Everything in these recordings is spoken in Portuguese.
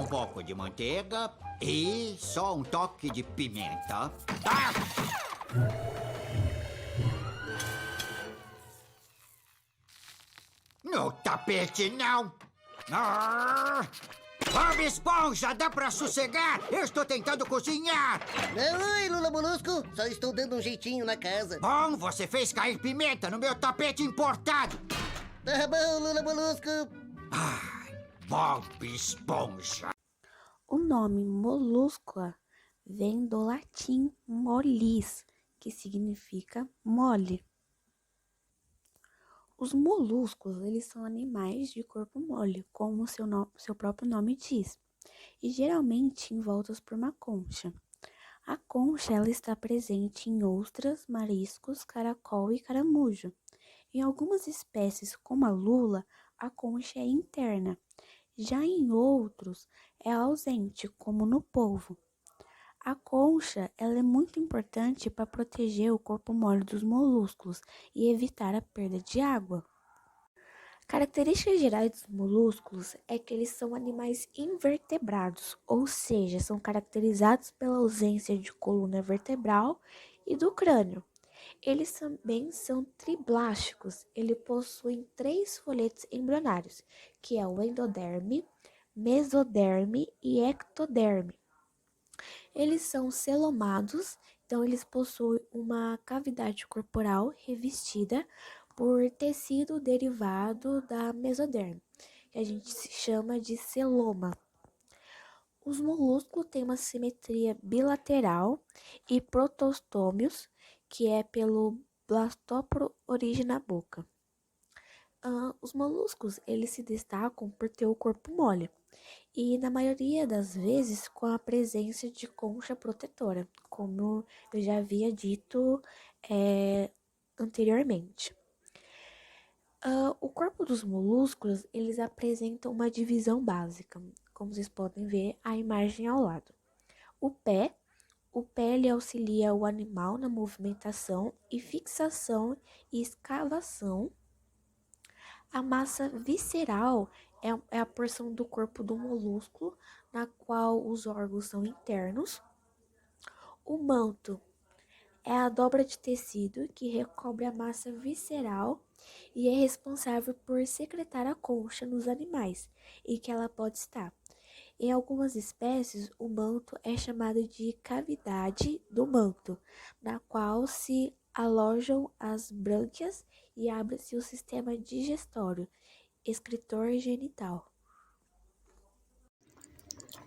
pouco de manteiga e só um toque de pimenta. Ah! No tapete, não! Ah! Bob Esponja, dá pra sossegar? Eu estou tentando cozinhar! Oi, Lula Molusco. Só estou dando um jeitinho na casa. Bom, você fez cair pimenta no meu tapete importado! Tá bom, Lula Molusco. Ai, Bob Esponja! O nome molúscula vem do latim mollis, que significa mole. Os molúsculos, eles são animais de corpo mole, como seu próprio nome diz, e geralmente envoltos por uma concha. A concha, ela está presente em ostras, mariscos, caracol e caramujo. Em algumas espécies, como a lula, a concha é interna. Já em outros, é ausente, como no polvo. A concha, ela é muito importante para proteger o corpo mole dos moluscos e evitar a perda de água. Características gerais dos moluscos é que eles são animais invertebrados, ou seja, são caracterizados pela ausência de coluna vertebral e do crânio. Eles também são triblásticos, eles possuem 3 folhetos embrionários, que é o endoderme, mesoderme e ectoderme. Eles são celomados, então eles possuem uma cavidade corporal revestida por tecido derivado da mesoderme, que a gente chama de celoma. Os molúsculos têm uma simetria bilateral e protostômios, que é pelo blastóporo origem na boca. Os moluscos, eles se destacam por ter o corpo mole e, na maioria das vezes, com a presença de concha protetora, como eu já havia dito anteriormente. O corpo dos molúsculos, eles apresentam uma divisão básica, como vocês podem ver a imagem ao lado. O pé ele auxilia o animal na movimentação e fixação e escavação. A massa visceral é a porção do corpo do molúsculo, na qual os órgãos são internos. O manto é a dobra de tecido que recobre a massa visceral e é responsável por secretar a concha nos animais em que ela pode estar. Em algumas espécies, o manto é chamado de cavidade do manto, na qual se alojam as brânquias e abre-se o sistema digestório, excretor genital.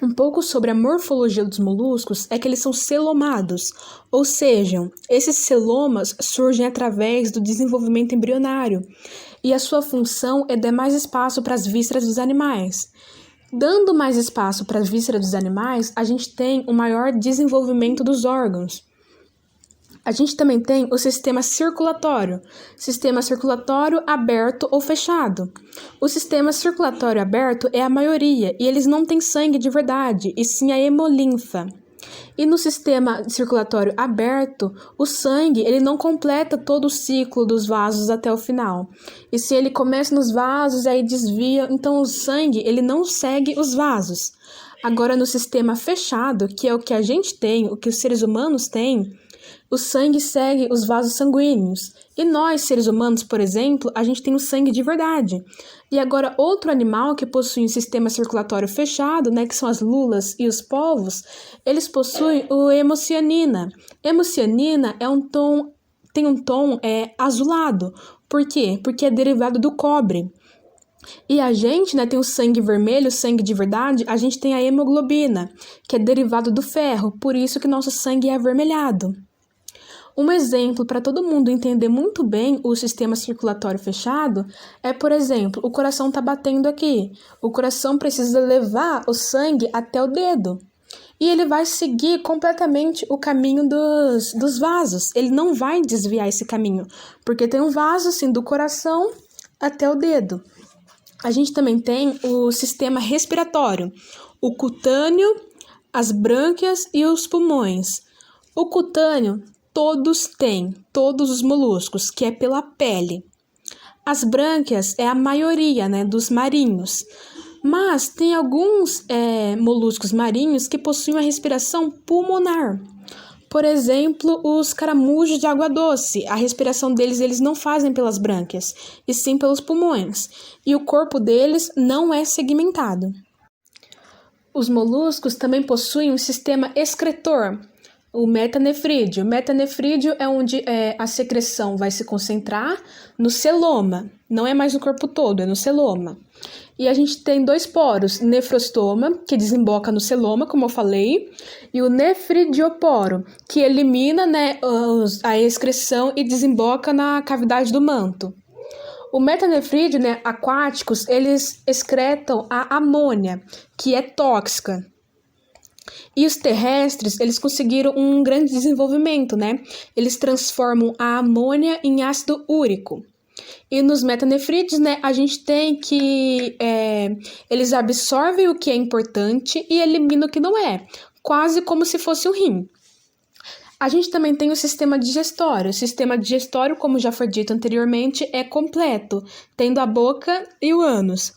Um pouco sobre a morfologia dos moluscos é que eles são celomados, ou seja, esses celomas surgem através do desenvolvimento embrionário e a sua função é dar mais espaço para as vísceras dos animais. Dando mais espaço para as vísceras dos animais, a gente tem um maior desenvolvimento dos órgãos. A gente também tem o sistema circulatório aberto ou fechado. O sistema circulatório aberto é a maioria e eles não têm sangue de verdade, e sim a hemolinfa. E no sistema circulatório aberto, o sangue ele não completa todo o ciclo dos vasos até o final. E se ele começa nos vasos e aí desvia, então o sangue ele não segue os vasos. Agora no sistema fechado, que é o que a gente tem, o que os seres humanos têm, o sangue segue os vasos sanguíneos. E nós, seres humanos, por exemplo, a gente tem o sangue de verdade. E agora, outro animal que possui um sistema circulatório fechado, né, que são as lulas e os polvos, eles possuem o hemocianina. Hemocianina tem um tom azulado. Por quê? Porque é derivado do cobre. E a gente, né, tem o sangue vermelho, o sangue de verdade, a gente tem a hemoglobina, que é derivado do ferro, por isso que nosso sangue é avermelhado. Um exemplo para todo mundo entender muito bem o sistema circulatório fechado é, por exemplo, o coração está batendo aqui. O coração precisa levar o sangue até o dedo. E ele vai seguir completamente o caminho dos vasos. Ele não vai desviar esse caminho, porque tem um vaso assim, do coração até o dedo. A gente também tem o sistema respiratório, o cutâneo, as brânquias e os pulmões. O cutâneo todos os moluscos, que é pela pele. As brânquias é a maioria, né, dos marinhos, Mas tem alguns moluscos marinhos que possuem uma respiração pulmonar. Por exemplo, os caramujos de água doce. A respiração deles eles não fazem pelas brânquias, e sim pelos pulmões. E o corpo deles não é segmentado. Os moluscos também possuem um sistema excretor, o metanefrídeo. O metanefrídeo é onde a secreção vai se concentrar no celoma. Não é mais no corpo todo, é no celoma. E a gente tem 2 poros, nefrostoma, que desemboca no celoma, como eu falei, e o nefridioporo, que elimina, né, a excreção e desemboca na cavidade do manto. O metanefrídeo, né, aquáticos, eles excretam a amônia, que é tóxica. E os terrestres, eles conseguiram um grande desenvolvimento, né? Eles transformam a amônia em ácido úrico. E nos metanefrídeos, né, a gente tem que eles absorvem o que é importante e eliminam o que não é, quase como se fosse um rim. A gente também tem o sistema digestório. O sistema digestório, como já foi dito anteriormente, é completo, tendo a boca e o ânus.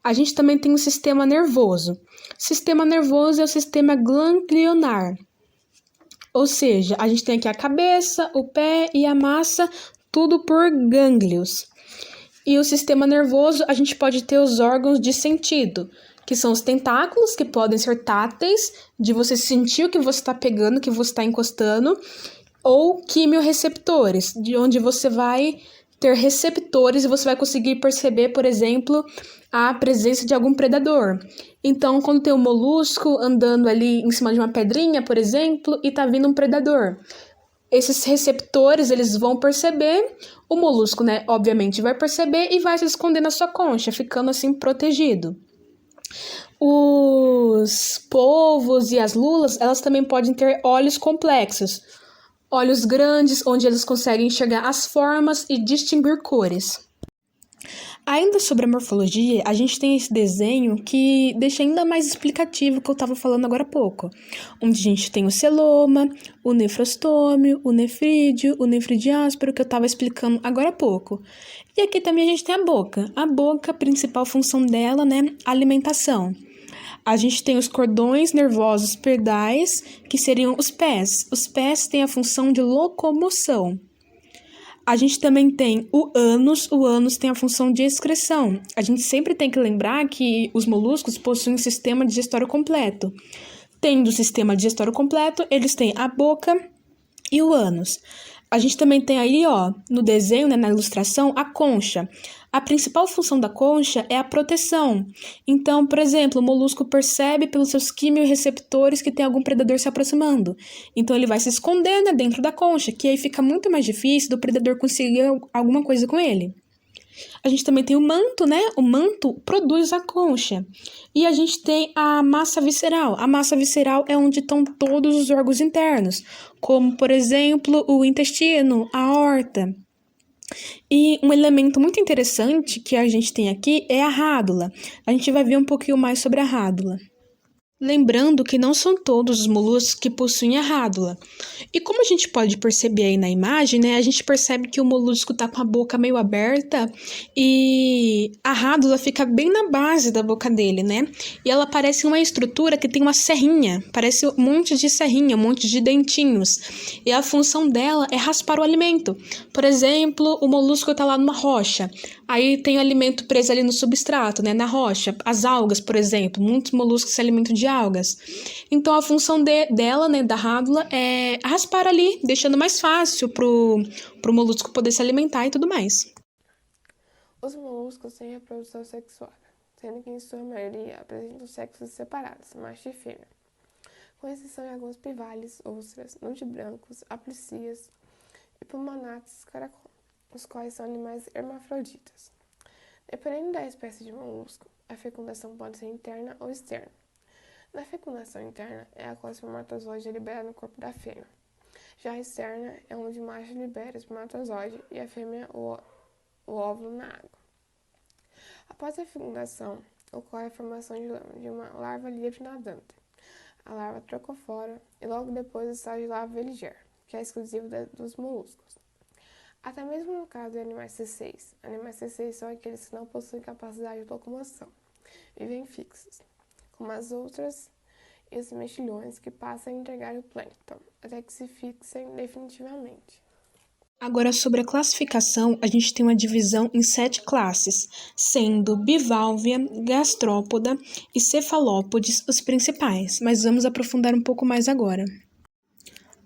A gente também tem o sistema nervoso. O sistema nervoso é o sistema ganglionar. Ou seja, a gente tem aqui a cabeça, o pé e a massa, tudo por gânglios. E o sistema nervoso, a gente pode ter os órgãos de sentido, que são os tentáculos, que podem ser táteis, de você sentir o que você está pegando, o que você está encostando, ou quimiorreceptores, de onde você vai ter receptores e você vai conseguir perceber, por exemplo, a presença de algum predador. Então, quando tem um molusco andando ali em cima de uma pedrinha, por exemplo, e tá vindo um predador, esses receptores, eles vão perceber, o molusco, né, obviamente vai perceber e vai se esconder na sua concha, ficando assim protegido. Os polvos e as lulas, elas também podem ter olhos complexos, olhos grandes, onde eles conseguem enxergar as formas e distinguir cores. Ainda sobre a morfologia, a gente tem esse desenho que deixa ainda mais explicativo o que eu estava falando agora há pouco, onde a gente tem o celoma, o nefrostômio, o nefrídeo, o nefridiáspero, que eu estava explicando agora há pouco. E aqui também a gente tem a boca. A boca, a principal função dela, né, alimentação. A gente tem os cordões nervosos perdais, que seriam os pés. Os pés têm a função de locomoção. A gente também tem o ânus tem a função de excreção. A gente sempre tem que lembrar que os moluscos possuem um sistema digestório completo. Tendo o sistema digestório completo, eles têm a boca e o ânus. A gente também tem aí, ó, no desenho, né, na ilustração, a concha. A principal função da concha é a proteção. Então, por exemplo, o molusco percebe pelos seus quimiorreceptores que tem algum predador se aproximando. Então, ele vai se esconder, né, dentro da concha, que aí fica muito mais difícil do predador conseguir alguma coisa com ele. A gente também tem o manto, né? O manto produz a concha. E a gente tem a massa visceral. A massa visceral é onde estão todos os órgãos internos, como, por exemplo, o intestino, a aorta. E um elemento muito interessante que a gente tem aqui é a rádula. A gente vai ver um pouquinho mais sobre a rádula. Lembrando que não são todos os moluscos que possuem a rádula. E como a gente pode perceber aí na imagem, né, a gente percebe que o molusco está com a boca meio aberta e a rádula fica bem na base da boca dele, né? E ela parece uma estrutura que tem uma serrinha, parece um monte de serrinha, um monte de dentinhos. E a função dela é raspar o alimento. Por exemplo, o molusco está lá numa rocha. Aí tem o alimento preso ali no substrato, né, na rocha. As algas, por exemplo, muitos moluscos se alimentam de algas. Então, a função dela, né, da rádula, é raspar ali, deixando mais fácil pro molusco poder se alimentar e tudo mais. Os moluscos têm reprodução sexual, sendo que em sua maioria apresentam sexos separados, macho e fêmea, com exceção de alguns bivalves, ostras, nudibrancos, aplicias e pulmonates caracol, os quais são animais hermafroditas. Dependendo da espécie de molusco, a fecundação pode ser interna ou externa. Na fecundação interna é a qual o espermatozoide é liberado no corpo da fêmea. Já a externa é onde o macho libera o espermatozoide e a fêmea o óvulo na água. Após a fecundação, ocorre a formação de uma larva livre nadante, a larva trocofora, e logo depois o estágio de larva veliger, que é exclusivo dos moluscos. Até mesmo no caso de animais C6. Animais C6 são aqueles que não possuem capacidade de locomoção, vivem fixas, como as outras e os mexilhões que passam a integrar o plâncton, até que se fixem definitivamente. Agora, sobre a classificação, a gente tem uma divisão em 7 classes, sendo bivalvia, gastrópoda e cefalópodes os principais, mas vamos aprofundar um pouco mais agora.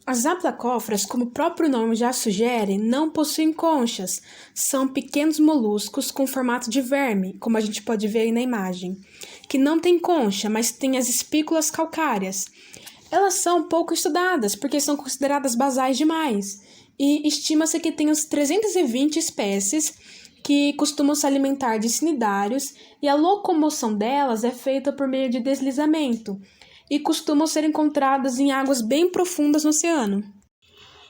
As aplacóforas, como o próprio nome já sugere, não possuem conchas. São pequenos moluscos com formato de verme, como a gente pode ver aí na imagem, que não têm concha, mas têm as espículas calcárias. Elas são pouco estudadas, porque são consideradas basais demais, e estima-se que tem uns 320 espécies que costumam se alimentar de cnidários, e a locomoção delas é feita por meio de deslizamento, e costumam ser encontradas em águas bem profundas no oceano.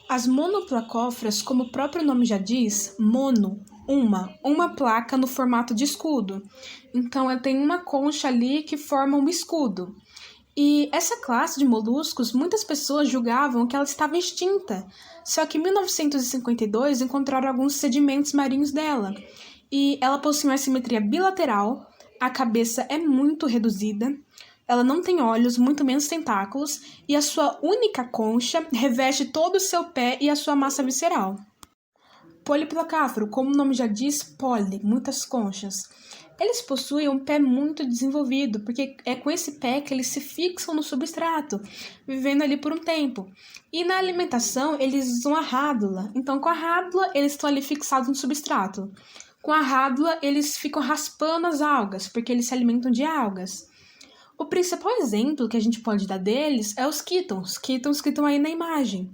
As monoplacóforas, como o próprio nome já diz, mono, uma placa no formato de escudo. Então, ela tem uma concha ali que forma um escudo. E essa classe de moluscos, muitas pessoas julgavam que ela estava extinta, só que em 1952 encontraram alguns sedimentos marinhos dela. E ela possui uma simetria bilateral, a cabeça é muito reduzida, ela não tem olhos, muito menos tentáculos, e a sua única concha reveste todo o seu pé e a sua massa visceral. Poliplacáforo, como o nome já diz, poli, muitas conchas. Eles possuem um pé muito desenvolvido, porque é com esse pé que eles se fixam no substrato, vivendo ali por um tempo. E na alimentação, eles usam a rádula. Então, com a rádula, eles estão ali fixados no substrato. Com a rádula, eles ficam raspando as algas, porque eles se alimentam de algas. O principal exemplo que a gente pode dar deles é os quítons que estão aí na imagem.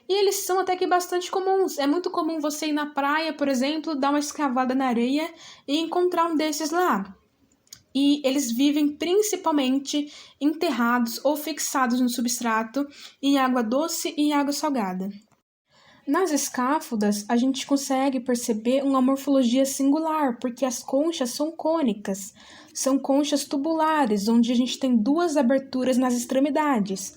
E eles são até que bastante comuns. É muito comum você ir na praia, por exemplo, dar uma escavada na areia e encontrar um desses lá. E eles vivem principalmente enterrados ou fixados no substrato, em água doce e em água salgada. Nas escáfodas, a gente consegue perceber uma morfologia singular, porque as conchas são cônicas. São conchas tubulares, onde a gente tem 2 aberturas nas extremidades.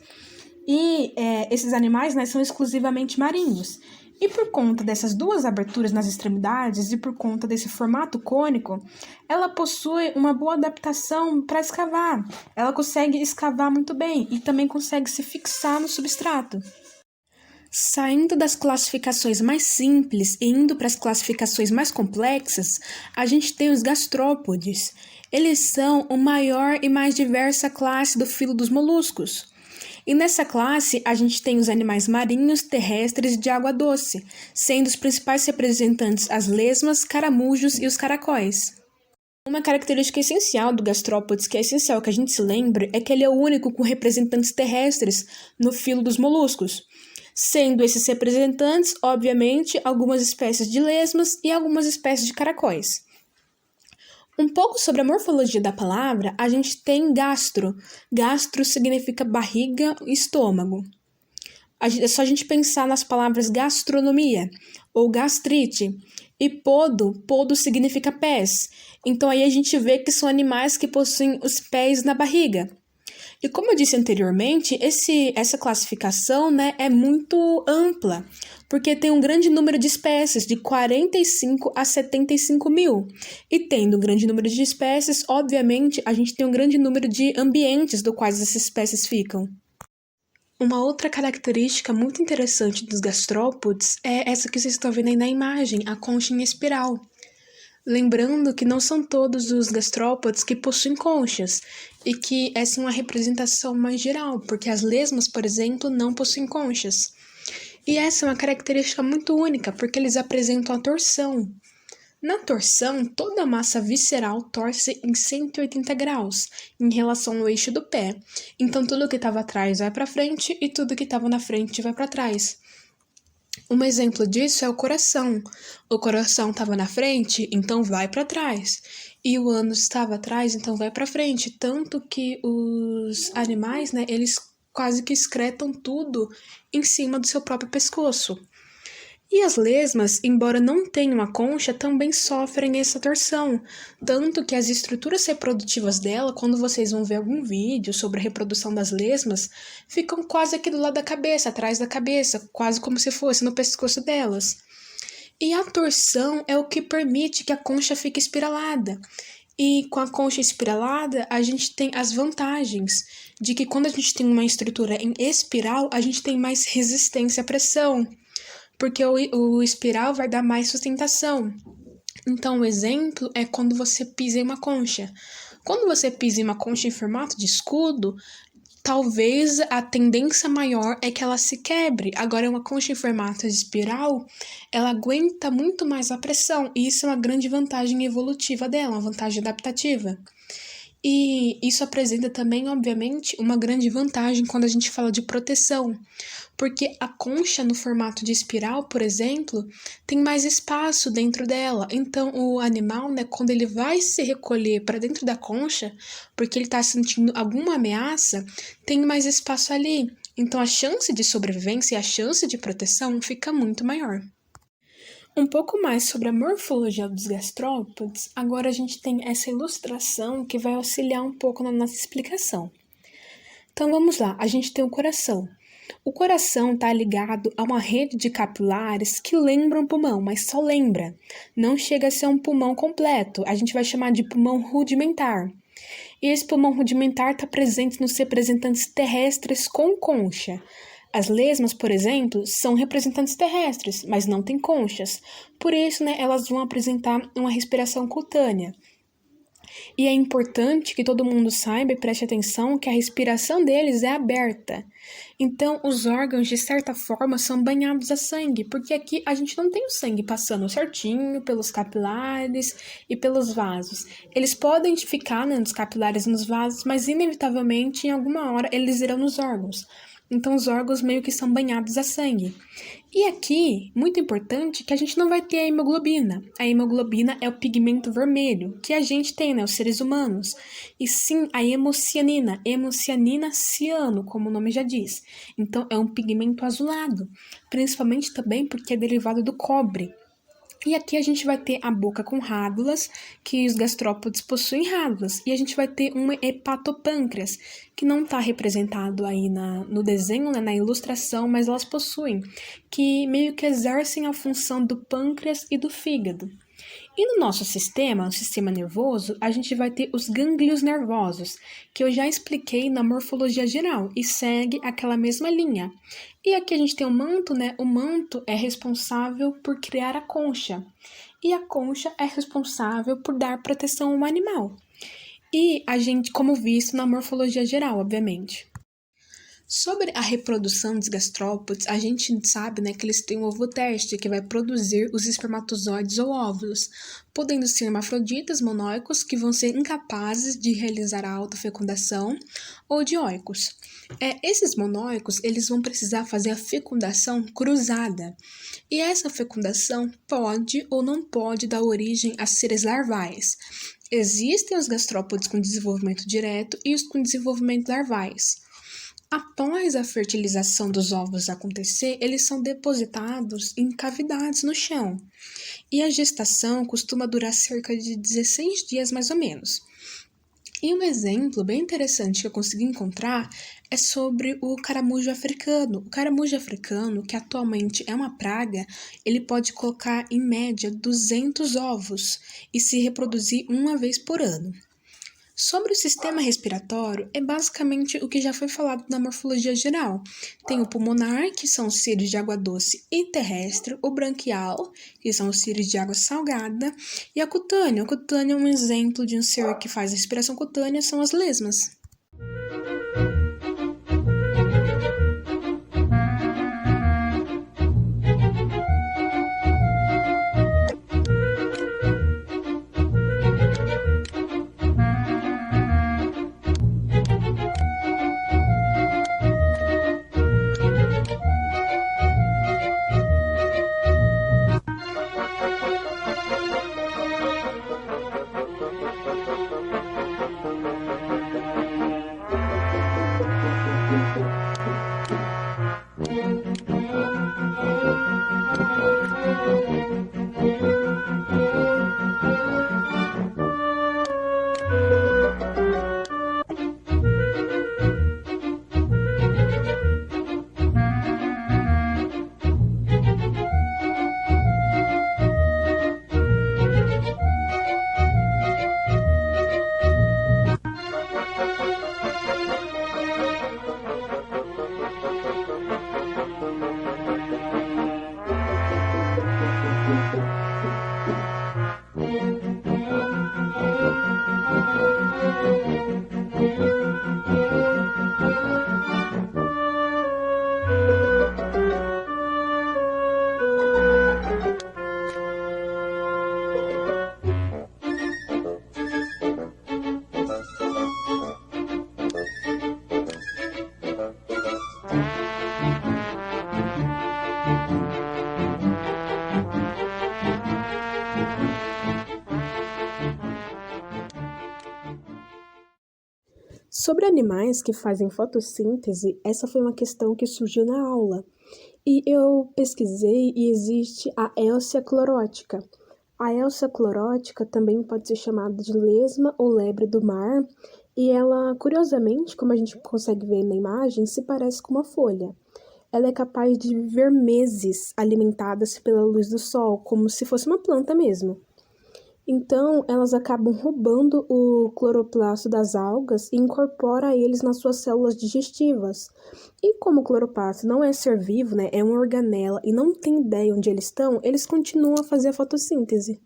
E esses animais, né, são exclusivamente marinhos. E por conta dessas 2 aberturas nas extremidades e por conta desse formato cônico, ela possui uma boa adaptação para escavar. Ela consegue escavar muito bem e também consegue se fixar no substrato. Saindo das classificações mais simples e indo para as classificações mais complexas, a gente tem os gastrópodes. Eles são a maior e mais diversa classe do filo dos moluscos. E nessa classe, a gente tem os animais marinhos, terrestres e de água doce, sendo os principais representantes as lesmas, caramujos e os caracóis. Uma característica essencial do gastrópodes, que é essencial que a gente se lembre, é que ele é o único com representantes terrestres no filo dos moluscos, sendo esses representantes, obviamente, algumas espécies de lesmas e algumas espécies de caracóis. Um pouco sobre a morfologia da palavra, a gente tem gastro. Gastro significa barriga e estômago. É só a gente pensar nas palavras gastronomia ou gastrite. E podo significa pés. Então aí a gente vê que são animais que possuem os pés na barriga. E como eu disse anteriormente, essa classificação, né, é muito ampla, porque tem um grande número de espécies, de 45 a 75 mil. E tendo um grande número de espécies, obviamente, a gente tem um grande número de ambientes do quais essas espécies ficam. Uma outra característica muito interessante dos gastrópodes é essa que vocês estão vendo aí na imagem, a concha em espiral. Lembrando que não são todos os gastrópodes que possuem conchas, e que essa é uma representação mais geral, porque as lesmas, por exemplo, não possuem conchas. E essa é uma característica muito única, porque eles apresentam a torção. Na torção, toda a massa visceral torce em 180 graus em relação ao eixo do pé. Então, tudo que estava atrás vai para frente e tudo que estava na frente vai para trás. Um exemplo disso é o coração. O coração estava na frente, então vai para trás. E o ânus estava atrás, então vai para frente. Tanto que os animais, né, eles quase que excretam tudo em cima do seu próprio pescoço. E as lesmas, embora não tenham a concha, também sofrem essa torção. Tanto que as estruturas reprodutivas dela, quando vocês vão ver algum vídeo sobre a reprodução das lesmas, ficam quase aqui do lado da cabeça, atrás da cabeça, quase como se fosse no pescoço delas. E a torção é o que permite que a concha fique espiralada. E com a concha espiralada, a gente tem as vantagens de que quando a gente tem uma estrutura em espiral, a gente tem mais resistência à pressão, porque o espiral vai dar mais sustentação. Então, o exemplo é quando você pisa em uma concha. Quando você pisa em uma concha em formato de escudo, talvez a tendência maior é que ela se quebre. Agora, uma concha em formato de espiral, ela aguenta muito mais a pressão, e isso é uma grande vantagem evolutiva dela, uma vantagem adaptativa. E isso apresenta também, obviamente, uma grande vantagem quando a gente fala de proteção, porque a concha no formato de espiral, por exemplo, tem mais espaço dentro dela. Então, o animal, né, quando ele vai se recolher para dentro da concha, porque ele está sentindo alguma ameaça, tem mais espaço ali. Então, a chance de sobrevivência e a chance de proteção fica muito maior. Um pouco mais sobre a morfologia dos gastrópodes, agora a gente tem essa ilustração que vai auxiliar um pouco na nossa explicação. Então vamos lá, a gente tem o coração. O coração está ligado a uma rede de capilares que lembra um pulmão, mas só lembra. Não chega a ser um pulmão completo, a gente vai chamar de pulmão rudimentar. E esse pulmão rudimentar está presente nos representantes terrestres com concha. As lesmas, por exemplo, são representantes terrestres, mas não têm conchas. Por isso, né, elas vão apresentar uma respiração cutânea. E é importante que todo mundo saiba e preste atenção que a respiração deles é aberta. Então, os órgãos, de certa forma, são banhados a sangue, porque aqui a gente não tem o sangue passando certinho pelos capilares e pelos vasos. Eles podem ficar, né, nos capilares e nos vasos, mas inevitavelmente, em alguma hora, eles irão nos órgãos. Então, os órgãos meio que são banhados a sangue. E aqui, muito importante, que a gente não vai ter a hemoglobina. A hemoglobina é o pigmento vermelho que a gente tem, né, os seres humanos. E sim, a hemocianina, hemocianina ciano, como o nome já diz. Então, é um pigmento azulado, principalmente também porque é derivado do cobre. E aqui a gente vai ter a boca com rádulas, que os gastrópodes possuem rádulas. E a gente vai ter um hepatopâncreas, que não está representado aí no desenho, né, na ilustração, mas elas possuem, que meio que exercem a função do pâncreas e do fígado. E no nosso sistema, o sistema nervoso, a gente vai ter os gânglios nervosos, que eu já expliquei na morfologia geral, e segue aquela mesma linha. E aqui a gente tem o manto, né? O manto é responsável por criar a concha, e a concha é responsável por dar proteção ao animal. E a gente, como visto na morfologia geral, obviamente. Sobre a reprodução dos gastrópodes, a gente sabe, né, que eles têm um ovoteste que vai produzir os espermatozoides ou óvulos, podendo ser hermafroditas monóicos que vão ser incapazes de realizar a autofecundação ou dioicos. Esses monóicos, eles vão precisar fazer a fecundação cruzada, e essa fecundação pode ou não pode dar origem a seres larvais. Existem os gastrópodes com desenvolvimento direto e os com desenvolvimento larvais. Após a fertilização dos ovos acontecer, eles são depositados em cavidades no chão. E a gestação costuma durar cerca de 16 dias mais ou menos. E um exemplo bem interessante que eu consegui encontrar é sobre o caramujo africano. O caramujo africano, que atualmente é uma praga, ele pode colocar em média 200 ovos e se reproduzir uma vez por ano. Sobre o sistema respiratório, é basicamente o que já foi falado na morfologia geral. Tem o pulmonar, que são os seres de água doce e terrestre, o branquial, que são os seres de água salgada, e a cutânea. A cutânea é um exemplo de um ser que faz a respiração cutânea, são as lesmas. Sobre animais que fazem fotossíntese, essa foi uma questão que surgiu na aula. E eu pesquisei e existe a Elsia clorótica. A Elsia clorótica também pode ser chamada de lesma ou lebre do mar, e ela, curiosamente, como a gente consegue ver na imagem, se parece com uma folha. Ela é capaz de viver meses alimentadas pela luz do sol, como se fosse uma planta mesmo. Então, elas acabam roubando o cloroplasto das algas e incorporam eles nas suas células digestivas. E como o cloroplasto não é ser vivo, né, é uma organela e não tem ideia onde eles estão, eles continuam a fazer a fotossíntese.